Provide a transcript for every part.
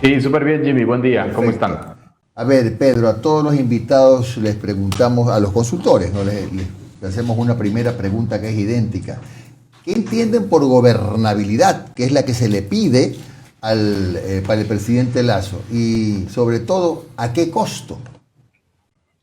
Sí, súper bien, Jimmy. Buen día. ¿Cómo Perfecto. están? A ver, Pedro, a todos los invitados les preguntamos, a los consultores, ¿no? Les hacemos una primera pregunta que es idéntica. ¿Qué entienden por gobernabilidad, que es la que se le pide para el presidente Lasso? Y sobre todo, ¿a qué costo?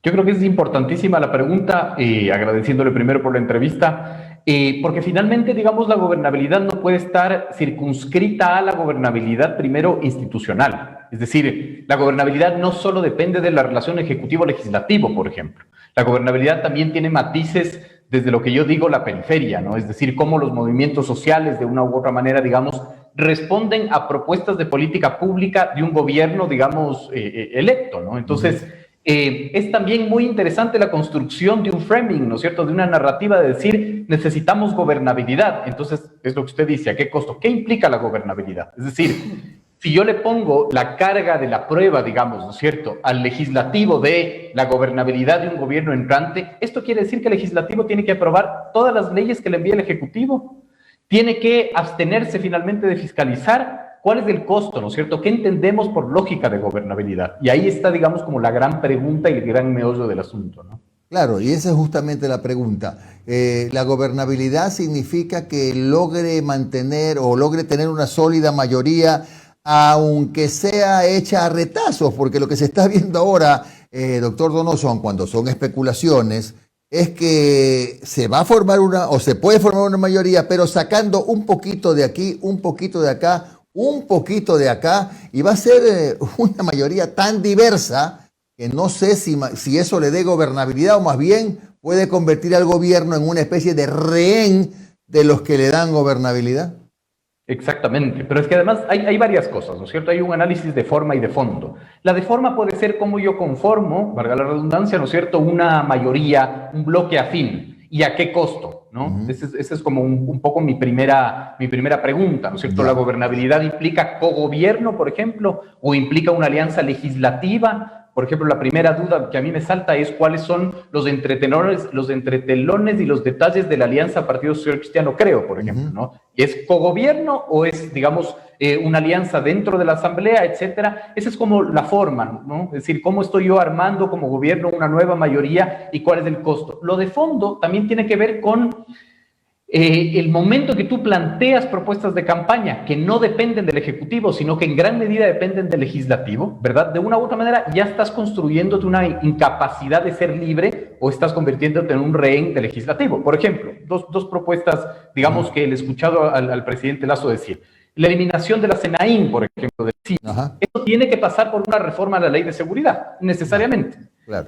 Yo creo que es importantísima la pregunta, agradeciéndole primero por la entrevista, porque finalmente, digamos, la gobernabilidad no puede estar circunscrita a la gobernabilidad primero institucional. Es decir, la gobernabilidad no solo depende de la relación ejecutivo-legislativo, por ejemplo. La gobernabilidad también tiene matices desde lo que yo digo la periferia, ¿no? Es decir, cómo los movimientos sociales, de una u otra manera, digamos, responden a propuestas de política pública de un gobierno, digamos, electo, ¿no? Entonces, es también muy interesante la construcción de un framing, ¿no es cierto?, de una narrativa de decir, necesitamos gobernabilidad. Entonces, es lo que usted dice, ¿a qué costo? ¿Qué implica la gobernabilidad? Es decir, si yo le pongo la carga de la prueba, digamos, ¿no es cierto?, al legislativo de la gobernabilidad de un gobierno entrante, esto quiere decir que el legislativo tiene que aprobar todas las leyes que le envía el ejecutivo, tiene que abstenerse finalmente de fiscalizar. ¿Cuál es el costo, no es cierto? ¿Qué entendemos por lógica de gobernabilidad? Y ahí está, digamos, como la gran pregunta y el gran meollo del asunto, ¿no? Claro, y esa es justamente la pregunta. La gobernabilidad significa que logre mantener o logre tener una sólida mayoría, aunque sea hecha a retazos, porque lo que se está viendo ahora, doctor Donoso, cuando son especulaciones, es que se va a formar una, o se puede formar una mayoría, pero sacando un poquito de aquí, un poquito de acá, un poquito de acá, y va a ser una mayoría tan diversa que no sé si eso le dé gobernabilidad o más bien puede convertir al gobierno en una especie de rehén de los que le dan gobernabilidad. Exactamente, pero es que además hay varias cosas, ¿no es cierto? Hay un análisis de forma y de fondo. La de forma puede ser cómo yo conformo, valga la redundancia, ¿no es cierto?, una mayoría, un bloque afín, y a qué costo, ¿no? Ese es como un poco mi primera pregunta, ¿no es cierto? ¿La Ya. gobernabilidad implica cogobierno, por ejemplo, o implica una alianza legislativa? Por ejemplo, la primera duda que a mí me salta es cuáles son los entretelones y los detalles de la alianza Partido Social Cristiano Creo, por ejemplo, ¿no? ¿Es cogobierno o es, digamos, una alianza dentro de la Asamblea, etcétera? Esa es como la forma, ¿no? Es decir, cómo estoy yo armando como gobierno una nueva mayoría y cuál es el costo. Lo de fondo también tiene que ver con el momento que tú planteas propuestas de campaña que no dependen del Ejecutivo, sino que en gran medida dependen del Legislativo, ¿verdad? De una u otra manera ya estás construyéndote una incapacidad de ser libre o estás convirtiéndote en un rehén del Legislativo. Por ejemplo, dos propuestas, digamos, que le he escuchado al presidente Lasso decir. La eliminación de la CENAIN, por ejemplo, del CIE. Ajá. Eso tiene que pasar por una reforma a la ley de seguridad, necesariamente. Claro.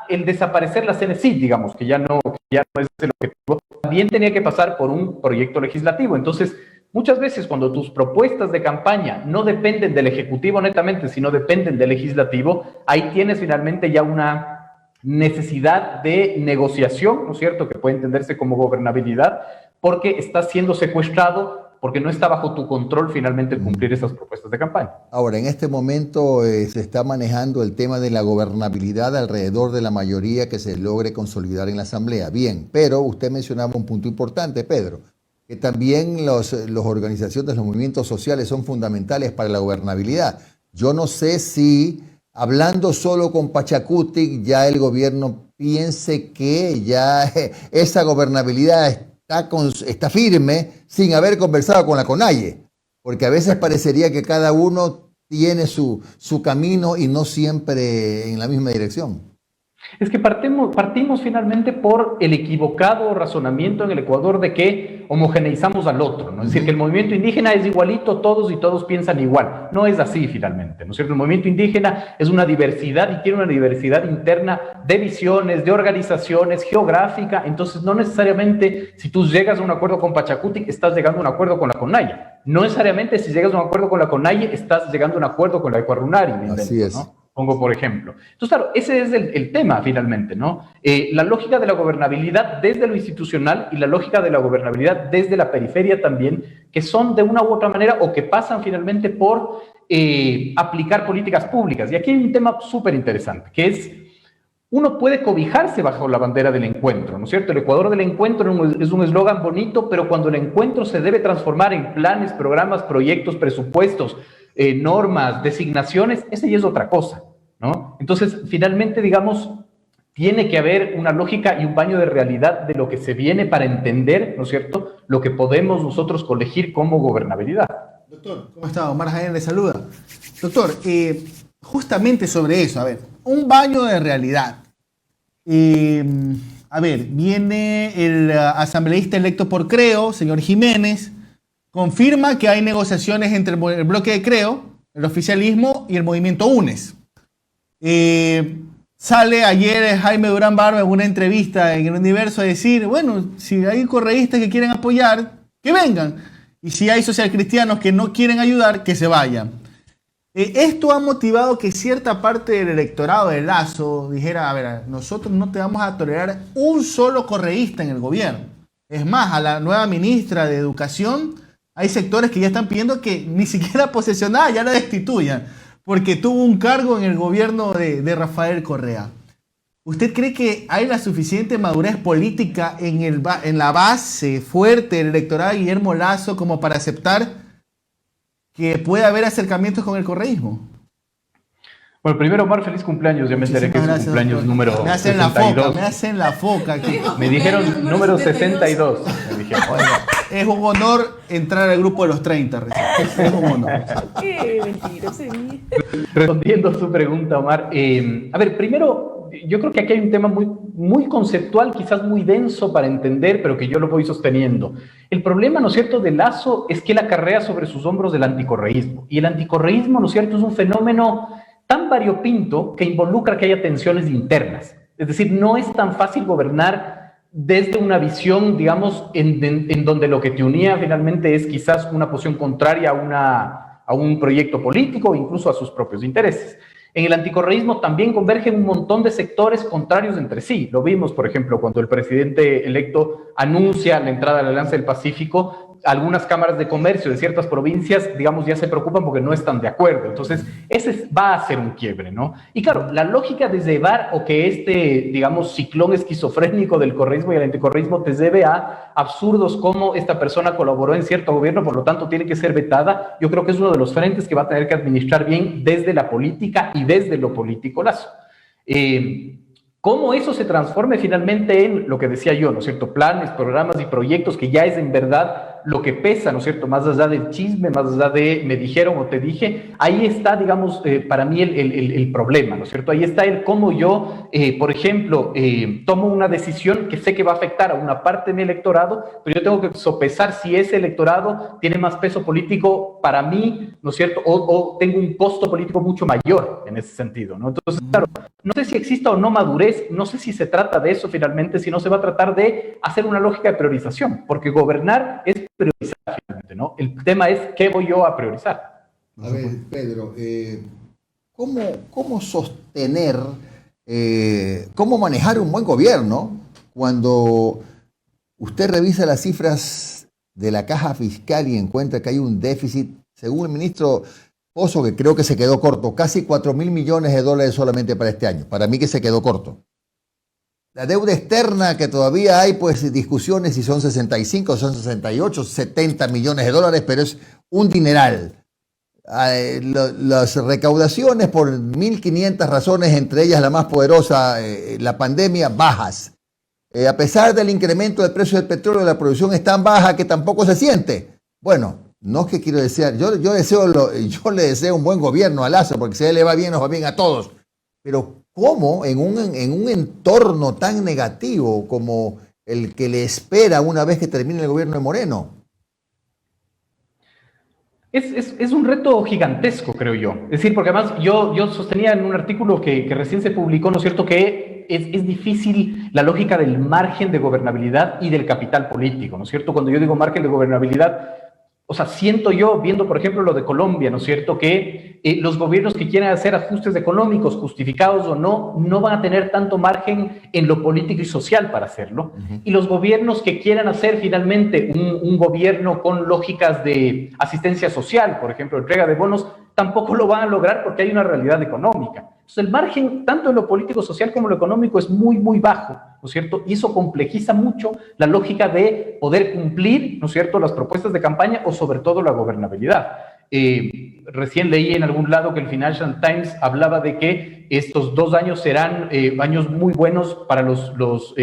El desaparecer la CNCIT, digamos, que ya no es el objetivo, también tenía que pasar por un proyecto legislativo. Entonces, muchas veces cuando tus propuestas de campaña no dependen del Ejecutivo netamente, sino dependen del Legislativo, ahí tienes finalmente ya una necesidad de negociación, ¿no es cierto?, que puede entenderse como gobernabilidad, porque estás siendo secuestrado, porque no está bajo tu control finalmente cumplir esas propuestas de campaña. Ahora, en este momento se está manejando el tema de la gobernabilidad alrededor de la mayoría que se logre consolidar en la Asamblea. Bien, pero usted mencionaba un punto importante, Pedro, que también las organizaciones, los movimientos sociales son fundamentales para la gobernabilidad. Yo no sé si, hablando solo con Pachacutic, ya el gobierno piense que ya esa gobernabilidad está firme sin haber conversado con la CONAIE, porque a veces parecería que cada uno tiene su camino y no siempre en la misma dirección. Es que partimos finalmente por el equivocado razonamiento en el Ecuador de que homogeneizamos al otro, ¿no? Es decir, que el movimiento indígena es igualito todos y todos piensan igual. No es así finalmente, ¿no es cierto? El movimiento indígena es una diversidad y tiene una diversidad interna de visiones, de organizaciones, geográfica. Entonces, no necesariamente si tú llegas a un acuerdo con Pachacutic, estás llegando a un acuerdo con la CONAIE. No necesariamente si llegas a un acuerdo con la CONAIE, estás llegando a un acuerdo con la Ecuarunari, me invento, Así es. ¿no? Pongo por ejemplo. Entonces, claro, ese es el tema finalmente, ¿no? La lógica de la gobernabilidad desde lo institucional y la lógica de la gobernabilidad desde la periferia también, que son de una u otra manera o que pasan finalmente por aplicar políticas públicas. Y aquí hay un tema súper interesante, que es, uno puede cobijarse bajo la bandera del encuentro, ¿no es cierto? El Ecuador del encuentro es un eslogan bonito, pero cuando el encuentro se debe transformar en planes, programas, proyectos, presupuestos, normas, designaciones, esa ya es otra cosa, ¿no? Entonces, finalmente, digamos, tiene que haber una lógica y un baño de realidad de lo que se viene para entender, ¿no es cierto?, lo que podemos nosotros colegir como gobernabilidad. Doctor, ¿cómo está? Omar Jaén le saluda. Doctor, justamente sobre eso, a ver, un baño de realidad. A ver, viene el asambleísta electo por Creo, señor Jiménez, confirma que hay negociaciones entre el bloque de Creo, el oficialismo y el movimiento UNES. Sale ayer Jaime Durán Barba en una entrevista en El Universo a decir, bueno, si hay correístas que quieren apoyar, que vengan. Y si hay socialcristianos que no quieren ayudar, que se vayan. Esto ha motivado que cierta parte del electorado de Lasso dijera, a ver, nosotros no te vamos a tolerar un solo correísta en el gobierno. Es más, a la nueva ministra de Educación hay sectores que ya están pidiendo que ni siquiera posesionada ya la destituyan, porque tuvo un cargo en el gobierno de Rafael Correa. ¿Usted cree que hay la suficiente madurez política en la base fuerte del electorado de Guillermo Lasso como para aceptar que puede haber acercamientos con el correísmo? Bueno, primero, Omar, feliz cumpleaños. Ya me enteré que es su cumpleaños, doctor, número me hacen 62. Me hacen la foca aquí. Me dijeron número 62. Me dijeron. Oiga, es un honor entrar al grupo de los 30 recién. Es un honor. Qué mentiroso. Respondiendo a su pregunta, Omar. A ver, primero, yo creo que aquí hay un tema muy conceptual, quizás muy denso para entender, pero que yo lo voy sosteniendo. El problema, ¿no es cierto?, de Lasso es que él acarrea sobre sus hombros el anticorreísmo. Y el anticorreísmo, ¿no es cierto?, es un fenómeno tan variopinto que involucra que haya tensiones internas. Es decir, no es tan fácil gobernar desde una visión, digamos, en donde lo que te unía finalmente es quizás una posición contraria a un proyecto político o incluso a sus propios intereses. En el anticorreísmo también convergen un montón de sectores contrarios entre sí. Lo vimos, por ejemplo, cuando el presidente electo anuncia la entrada a la Alianza del Pacífico, algunas cámaras de comercio de ciertas provincias, digamos, ya se preocupan porque no están de acuerdo. Entonces, ese va a ser un quiebre, ¿no? Y claro, la lógica de llevar o que digamos, ciclón esquizofrénico del correísmo y el anticorreísmo te lleve a absurdos como esta persona colaboró en cierto gobierno, por lo tanto tiene que ser vetada, yo creo que es uno de los frentes que va a tener que administrar bien desde la política y desde lo político Lasso. Cómo eso se transforme finalmente en lo que decía yo, ¿no es cierto? Planes, programas y proyectos que ya es en verdad lo que pesa, ¿no es cierto? Más allá del chisme, más allá de me dijeron o te dije, ahí está, digamos, para mí el problema, ¿no es cierto? Ahí está el cómo yo, por ejemplo, tomo una decisión que sé que va a afectar a una parte de mi electorado, pero yo tengo que sopesar si ese electorado tiene más peso político para mí, ¿no es cierto? O tengo un costo político mucho mayor en ese sentido, ¿no? Entonces, claro, no sé si exista o no madurez, no sé si se trata de eso finalmente, si no se va a tratar de hacer una lógica de priorización, porque gobernar es priorizar finalmente, ¿no? El tema es qué voy yo a priorizar. A ver, Pedro, ¿cómo sostener, cómo manejar un buen gobierno cuando usted revisa las cifras de la caja fiscal y encuentra que hay un déficit, según el ministro Pozo, que creo que se quedó corto, casi 4.000 millones de dólares solamente para este año? Para mí que se quedó corto. La deuda externa, que todavía hay pues discusiones si son 65, son 68, 70 millones de dólares, pero es un dineral. Las recaudaciones por 1.500 razones, entre ellas la más poderosa, la pandemia, bajas. A pesar del incremento del precio del petróleo, la producción es tan baja que tampoco se siente. Bueno, no es que quiero desear, yo le deseo un buen gobierno a Lasso, porque si a él le va bien, nos va bien a todos. Pero ¿cómo en un entorno tan negativo como el que le espera una vez que termine el gobierno de Moreno? Es un reto gigantesco, creo yo. Es decir, porque además yo sostenía en un artículo que recién se publicó, ¿no es cierto?, que es difícil la lógica del margen de gobernabilidad y del capital político, ¿no es cierto? Cuando yo digo margen de gobernabilidad, o sea, siento yo, viendo por ejemplo lo de Colombia, ¿no es cierto?, que los gobiernos que quieren hacer ajustes económicos, justificados o no, no van a tener tanto margen en lo político y social para hacerlo. Y los gobiernos que quieran hacer finalmente un gobierno con lógicas de asistencia social, por ejemplo, entrega de bonos, tampoco lo van a lograr porque hay una realidad económica. Entonces, el margen, tanto en lo político, social como en lo económico, es muy, muy bajo, ¿no es cierto? Y eso complejiza mucho la lógica de poder cumplir, ¿no es cierto?, las propuestas de campaña o sobre todo la gobernabilidad. Recién leí en algún lado que el Financial Times hablaba de que estos 2 años serán años muy buenos para los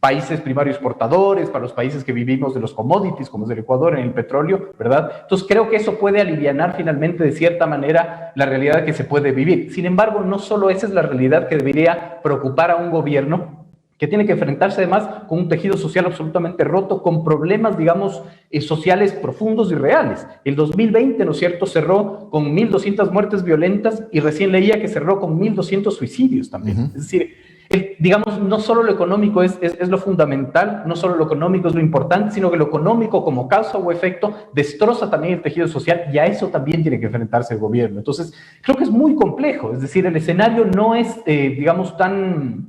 países primarios exportadores, para los países que vivimos de los commodities, como es el Ecuador, en el petróleo, ¿verdad? Entonces creo que eso puede alivianar finalmente de cierta manera la realidad que se puede vivir. Sin embargo, no solo esa es la realidad que debería preocupar a un gobierno, que tiene que enfrentarse además con un tejido social absolutamente roto, con problemas, digamos, sociales profundos y reales. El 2020, ¿no es cierto?, cerró con 1.200 muertes violentas y recién leía que cerró con 1.200 suicidios también. Es decir, digamos, no solo lo económico es lo fundamental, no solo lo económico es lo importante, sino que lo económico como causa o efecto destroza también el tejido social y a eso también tiene que enfrentarse el gobierno. Entonces, creo que es muy complejo, es decir, el escenario no es, digamos, tan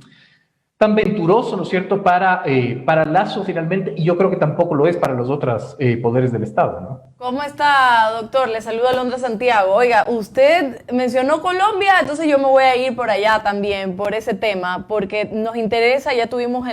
venturoso, ¿no es cierto?, para Lasso finalmente, y yo creo que tampoco lo es para los otros poderes del Estado, ¿no? ¿Cómo está, doctor? Le saluda Alondra Santiago. Oiga, usted mencionó Colombia, entonces yo me voy a ir por allá también, por ese tema, porque nos interesa, ya tuvimos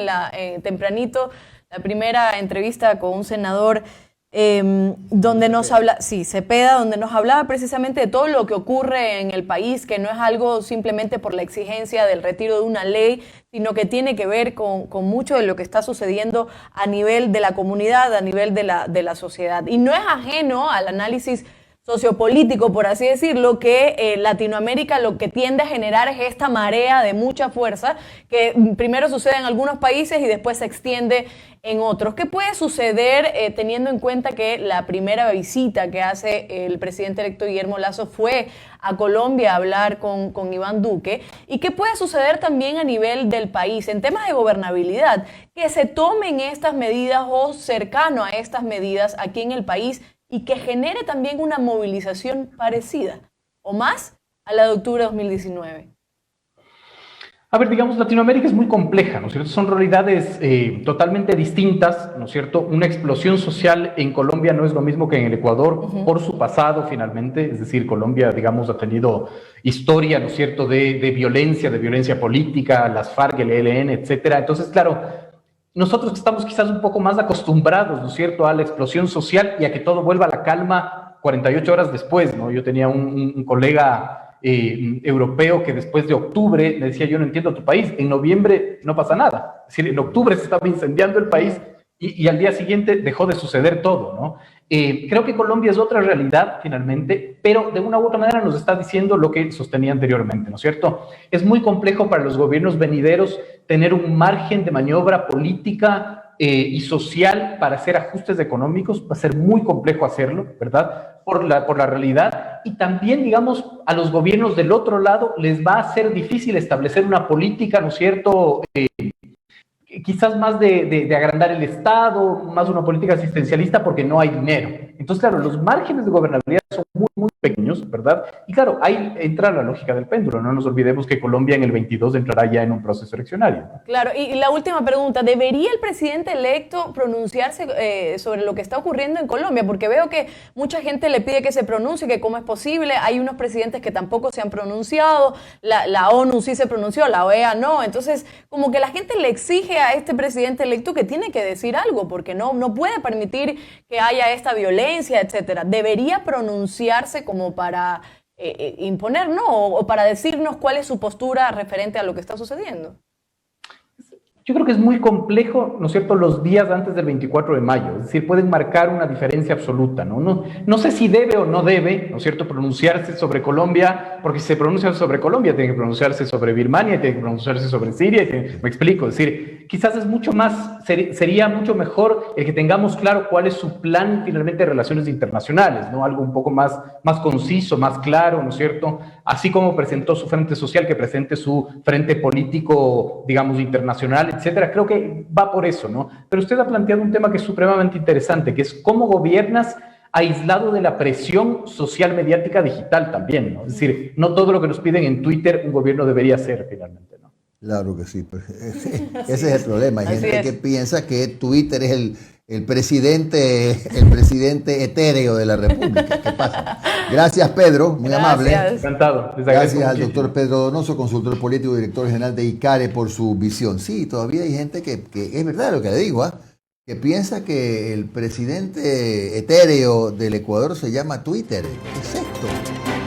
tempranito la primera entrevista con un senador donde nos habla, sí, Cepeda, donde nos hablaba precisamente de todo lo que ocurre en el país, que no es algo simplemente por la exigencia del retiro de una ley, sino que tiene que ver con mucho de lo que está sucediendo a nivel de la comunidad, a nivel de la sociedad. Y no es ajeno al análisis sociopolítico, por así decirlo, que Latinoamérica lo que tiende a generar es esta marea de mucha fuerza que primero sucede en algunos países y después se extiende en otros. ¿Qué puede suceder teniendo en cuenta que la primera visita que hace el presidente electo Guillermo Lasso fue a Colombia a hablar con Iván Duque? ¿Y qué puede suceder también a nivel del país en temas de gobernabilidad? Que se tomen estas medidas o cercano a estas medidas aquí en el país y que genere también una movilización parecida o más a la de octubre de 2019. A ver, digamos, Latinoamérica es muy compleja, ¿no es cierto? Son realidades totalmente distintas, ¿no es cierto? Una explosión social en Colombia no es lo mismo que en el Ecuador, por su pasado finalmente, es decir, Colombia, digamos, ha tenido historia, ¿no es cierto?, de violencia política, las FARC, el ELN, etcétera. Entonces, claro, nosotros estamos quizás un poco más acostumbrados, ¿no es cierto?, a la explosión social y a que todo vuelva a la calma 48 horas después, ¿no? Yo tenía un colega europeo que después de octubre me decía, yo no entiendo tu país, en noviembre no pasa nada, es decir, en octubre se estaba incendiando el país y al día siguiente dejó de suceder todo, ¿no? Creo que Colombia es otra realidad finalmente, pero de una u otra manera nos está diciendo lo que sostenía anteriormente, ¿no es cierto? Es muy complejo para los gobiernos venideros tener un margen de maniobra política y social para hacer ajustes económicos, va a ser muy complejo hacerlo, ¿verdad? Por la realidad, y también, digamos, a los gobiernos del otro lado les va a ser difícil establecer una política, ¿no es cierto?, quizás más de agrandar el Estado, más una política asistencialista porque no hay dinero. Entonces, claro, los márgenes de gobernabilidad son muy, muy pequeños, ¿verdad? Y claro, ahí entra la lógica del péndulo. No nos olvidemos que Colombia en el 22 entrará ya en un proceso eleccionario. Claro, y la última pregunta, ¿debería el presidente electo pronunciarse sobre lo que está ocurriendo en Colombia? Porque veo que mucha gente le pide que se pronuncie, que cómo es posible, hay unos presidentes que tampoco se han pronunciado, la ONU sí se pronunció, la OEA no, entonces como que la gente le exige a este presidente electo que tiene que decir algo, porque no puede permitir que haya esta violencia, etcétera. ¿Debería pronunciarse como para imponer, no? O para decirnos cuál es su postura referente a lo que está sucediendo? Yo creo que es muy complejo, ¿no es cierto?, los días antes del 24 de mayo, es decir, pueden marcar una diferencia absoluta, ¿no? No sé si debe o no debe, ¿no es cierto?, pronunciarse sobre Colombia, porque si se pronuncia sobre Colombia, tiene que pronunciarse sobre Birmania, tiene que pronunciarse sobre Siria, me explico, es decir, quizás es mucho más, sería mucho mejor el que tengamos claro cuál es su plan finalmente de relaciones internacionales, ¿no? Algo un poco más conciso, más claro, ¿no es cierto?, así como presentó su frente social, que presente su frente político, digamos, internacional, etcétera. Creo que va por eso, ¿no? Pero usted ha planteado un tema que es supremamente interesante, que es cómo gobiernas aislado de la presión social mediática digital también, ¿no? Es decir, no todo lo que nos piden en Twitter un gobierno debería hacer finalmente, ¿no? Claro que sí. Ese es el problema. Hay gente que piensa que Twitter es el presidente etéreo de la República. ¿Qué pasa? Gracias, Pedro, muy amable. Encantado. Gracias al doctor Pedro Donoso, consultor político y director general de ICARE, por su visión. Sí, todavía hay gente que es verdad lo que le digo, que piensa que el presidente etéreo del Ecuador se llama Twitter. ¿Qué es esto?